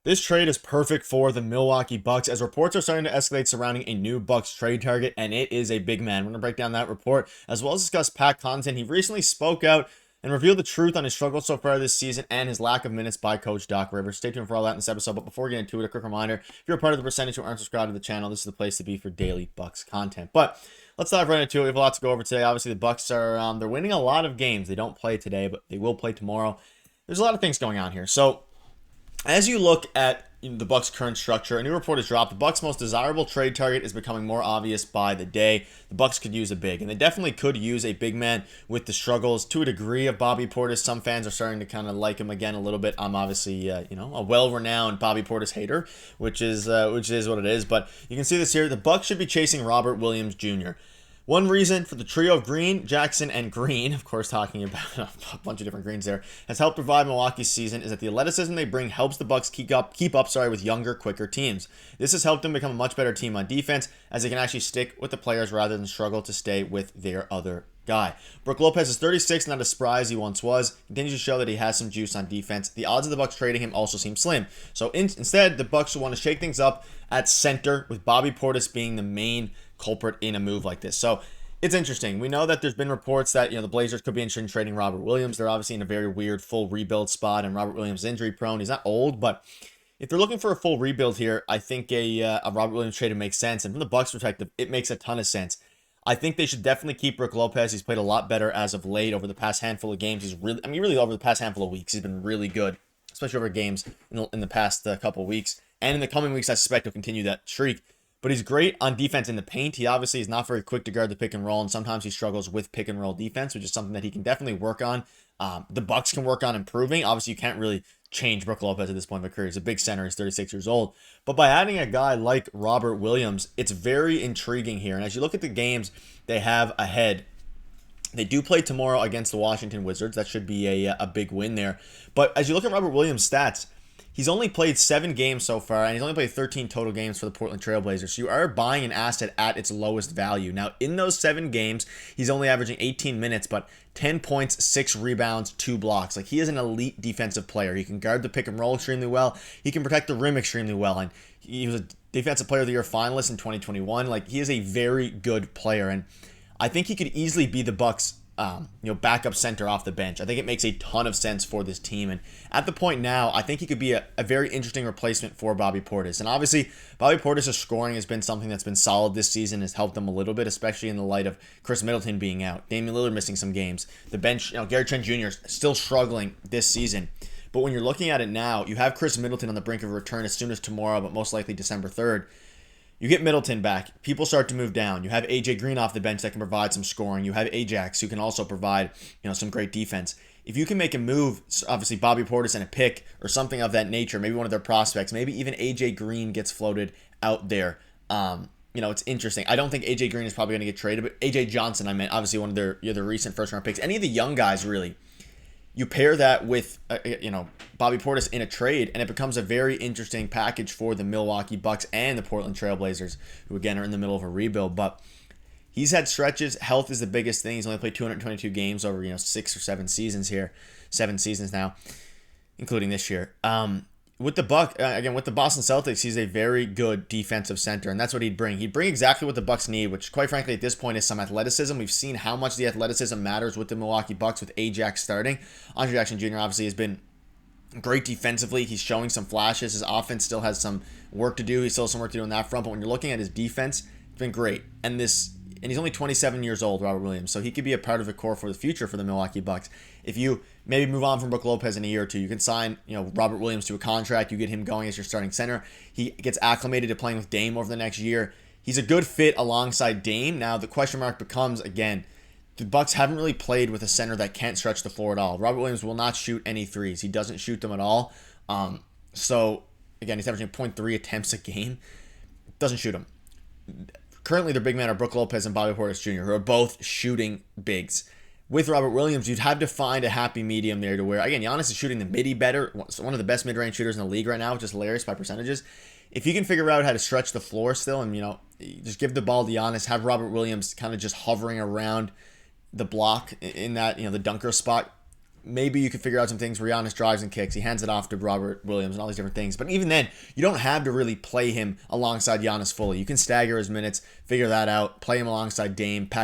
This trade is perfect for the Milwaukee Bucks as reports are starting to escalate surrounding a new Bucks trade target, and it is a big man. We're going to break down that report as well as discuss Pat Connaughton. He recently spoke out and revealed the truth on his struggles so far this season and his lack of minutes by Coach Doc Rivers. Stay tuned for all that in this episode, but before we get into it, a quick reminder, if you're a part of the percentage who aren't subscribed to the channel, this is the place to be for daily Bucks content. But let's dive right into it. We have a lot to go over today. Obviously, the Bucks are they're winning a lot of games. They don't play today, but they will play tomorrow. There's a lot of things going on here. So as you look at the Bucks' current structure, a new report has dropped. The Bucks' most desirable trade target is becoming more obvious by the day. The Bucks could use a big, and they definitely could use a big man with the struggles to a degree of Bobby Portis. Some fans are starting to kind of like him again a little bit. I'm obviously, a well-renowned Bobby Portis hater, which is what it is. But you can see this here. The Bucks should be chasing Robert Williams Jr. One reason for the trio of Green, Jackson, and Green, of course talking about a bunch of different Greens there, has helped provide Milwaukee's season is that the athleticism they bring helps the Bucks keep up with younger, quicker teams. This has helped them become a much better team on defense as they can actually stick with the players rather than struggle to stay with their other guy. Brook Lopez is 36, not as spry as he once was. Continues to show that he has some juice on defense. The odds of the Bucks trading him also seem slim. So instead, the Bucks will want to shake things up at center, with Bobby Portis being the main culprit in a move like this. So it's interesting. We know that there's been reports that the Blazers could be interested in trading Robert Williams. They're obviously in a very weird full rebuild spot, and Robert Williams is injury prone. He's not old, but if they're looking for a full rebuild here, I think a Robert Williams trade makes sense. And from the Bucks' perspective, it makes a ton of sense. I think they should definitely keep Brook Lopez. He's played a lot better as of late over the past handful of games. He's really over the past handful of weeks, he's been really good, especially over games in the past couple of weeks. And in the coming weeks, I suspect he'll continue that streak. But he's great on defense in the paint. He obviously is not very quick to guard the pick and roll, and sometimes he struggles with pick and roll defense, which is something that he can definitely work on. The Bucks can work on improving. Obviously, you can't really change Brook Lopez at this point of his career. He's a big center. He's 36 years old. But by adding a guy like Robert Williams, it's very intriguing here. And as you look at the games they have ahead, they do play tomorrow against the Washington Wizards. That should be a big win there. But as you look at Robert Williams' stats, he's only played 7 games so far, and he's only played 13 total games for the Portland Trail Blazers. So you are buying an asset at its lowest value. Now, in those 7 games, he's only averaging 18 minutes, but 10 points, 6 rebounds, 2 blocks. Like, he is an elite defensive player. He can guard the pick and roll extremely well. He can protect the rim extremely well, and he was a Defensive Player of the Year finalist in 2021. Like, he is a very good player, and I think he could easily be the Bucks' backup center off the bench. I think it makes a ton of sense for this team. And at the point now, I think he could be a very interesting replacement for Bobby Portis. And obviously, Bobby Portis' scoring has been something that's been solid this season, has helped them a little bit, especially in the light of Chris Middleton being out, Damian Lillard missing some games. The bench, Gary Trent Jr. still struggling this season. But when you're looking at it now, you have Chris Middleton on the brink of a return as soon as tomorrow, but most likely December 3rd. You get Middleton back. People start to move down. You have AJ Green off the bench that can provide some scoring. You have Ajax who can also provide, some great defense. If you can make a move, obviously Bobby Portis and a pick or something of that nature, maybe one of their prospects, maybe even AJ Green gets floated out there. It's interesting. I don't think AJ Green is probably going to get traded, but AJ Johnson, I meant, obviously one of their recent first round picks. Any of the young guys, really. You pair that with, Bobby Portis in a trade, and it becomes a very interesting package for the Milwaukee Bucks and the Portland Trail Blazers, who, again, are in the middle of a rebuild. But he's had stretches. Health is the biggest thing. He's only played 222 games over, 6 or 7 seasons here. 7 seasons now, including this year. With the Boston Celtics, he's a very good defensive center, and that's what he'd bring. He'd bring exactly what the Bucks need, which, quite frankly, at this point is some athleticism. We've seen how much the athleticism matters with the Milwaukee Bucks with Ajax starting. Andre Jackson Jr. obviously has been great defensively. He's showing some flashes. His offense still has some work to do. He still has some work to do on that front, but when you're looking at his defense, it's been great. And he's only 27 years old, Robert Williams, so he could be a part of the core for the future for the Milwaukee Bucks. If you maybe move on from Brook Lopez in a year or 2, you can sign, Robert Williams to a contract. You get him going as your starting center. He gets acclimated to playing with Dame over the next year. He's a good fit alongside Dame. Now, the question mark becomes, again, the Bucks haven't really played with a center that can't stretch the floor at all. Robert Williams will not shoot any threes. He doesn't shoot them at all. So, again, he's averaging 0.3 attempts a game. Doesn't shoot them. Currently, their big men are Brook Lopez and Bobby Portis Jr., who are both shooting bigs. With Robert Williams, you'd have to find a happy medium there to where, again, Giannis is shooting the midi better. One of the best mid-range shooters in the league right now, which is hilarious by percentages. If you can figure out how to stretch the floor still and, just give the ball to Giannis, have Robert Williams kind of just hovering around the block in that, the dunker spot, maybe you could figure out some things where Giannis drives and kicks. He hands it off to Robert Williams and all these different things. But even then, you don't have to really play him alongside Giannis fully. You can stagger his minutes, figure that out, play him alongside Dame, Dame,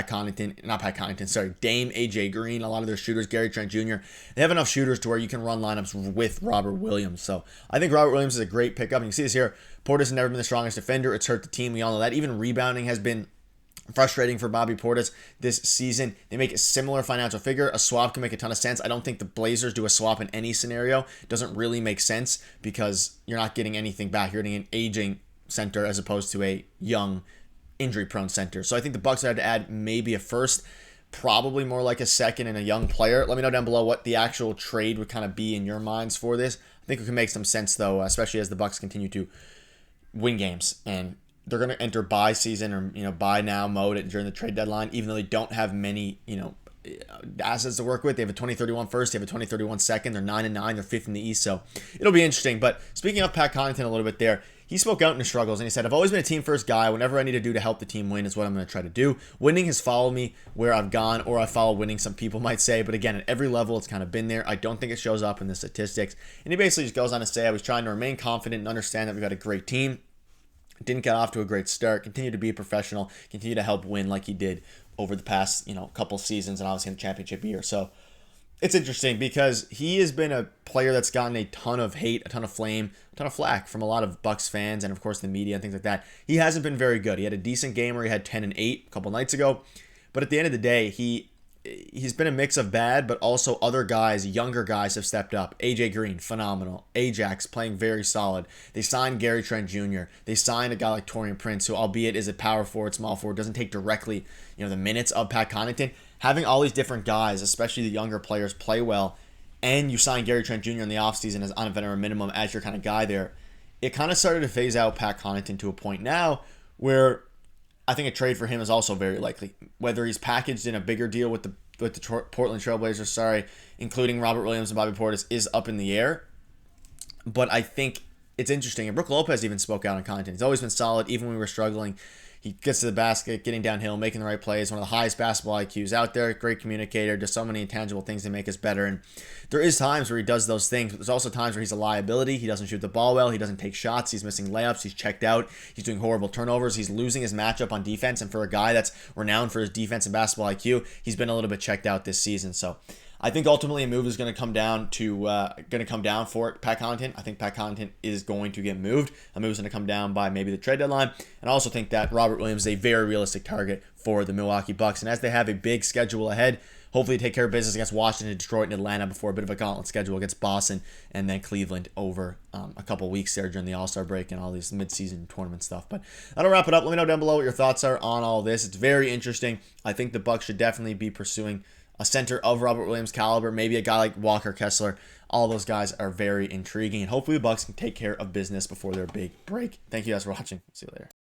AJ Green, a lot of their shooters, Gary Trent Jr. They have enough shooters to where you can run lineups with Robert Williams. So I think Robert Williams is a great pickup. And you can see this here. Portis has never been the strongest defender. It's hurt the team. We all know that. Even rebounding has been frustrating for Bobby Portis this season. They make a similar financial figure. A swap can make a ton of sense. I don't think the Blazers do a swap in any scenario. It doesn't really make sense because you're not getting anything back. You're getting an aging center as opposed to a young, injury-prone center. So I think the Bucks had to add maybe a first, probably more like a second and a young player. Let me know down below what the actual trade would kind of be in your minds for this. I think it can make some sense, though, especially as the Bucks continue to win games, and they're going to enter buy season or buy now mode during the trade deadline, even though they don't have many assets to work with. They have a 2031 first, they have a 2031 second. They're 9-9, they're fifth in the East, so it'll be interesting. But speaking of Pat Connaughton a little bit there, he spoke out in his struggles and he said, "I've always been a team first guy. Whatever I need to do to help the team win is what I'm going to try to do. Winning has followed me where I've gone, or I follow winning, some people might say. But again, at every level, it's kind of been there. I don't think it shows up in the statistics." And he basically just goes on to say, "I was trying to remain confident and understand that we've got a great team. Didn't get off to a great start. Continue to be a professional. Continue to help win like he did over the past, couple seasons and obviously in the championship year." So it's interesting because he has been a player that's gotten a ton of hate, a ton of flame, a ton of flack from a lot of Bucks fans and of course the media and things like that. He hasn't been very good. He had a decent game where he had 10 and 8 a couple nights ago, but at the end of the day, he's been a mix of bad, but also other guys, younger guys have stepped up. AJ Green, phenomenal. Ajax playing very solid. They signed Gary Trent Jr. They signed a guy like Taurean Prince, who albeit is a power forward, small forward, doesn't take directly, the minutes of Pat Connaughton. Having all these different guys, especially the younger players, play well, and you sign Gary Trent Jr. in the offseason as on a veteran minimum as your kind of guy there, it kind of started to phase out Pat Connaughton to a point now where I think a trade for him is also very likely. Whether he's packaged in a bigger deal with the Portland Trailblazers, including Robert Williams and Bobby Portis, is up in the air. But I think it's interesting. And Brook Lopez even spoke out on Connaughton. He's always been solid, even when we were struggling. He gets to the basket, getting downhill, making the right plays. One of the highest basketball IQs out there. Great communicator. Does so many intangible things to make us better. And there is times where he does those things, but there's also times where he's a liability. He doesn't shoot the ball well. He doesn't take shots. He's missing layups. He's checked out. He's doing horrible turnovers. He's losing his matchup on defense. And for a guy that's renowned for his defense and basketball IQ, he's been a little bit checked out this season. So I think ultimately a move is going to come down for Pat Connaughton. I think Pat Connaughton is going to get moved. A move is going to come down by maybe the trade deadline. And I also think that Robert Williams is a very realistic target for the Milwaukee Bucks. And as they have a big schedule ahead, hopefully take care of business against Washington, Detroit, and Atlanta before a bit of a gauntlet schedule against Boston and then Cleveland over a couple weeks there during the All-Star break and all these mid-season tournament stuff. But that'll wrap it up. Let me know down below what your thoughts are on all this. It's very interesting. I think the Bucks should definitely be pursuing a center of Robert Williams' caliber, maybe a guy like Walker Kessler. All those guys are very intriguing, and hopefully the Bucks can take care of business before their big break. Thank you guys for watching. See you later.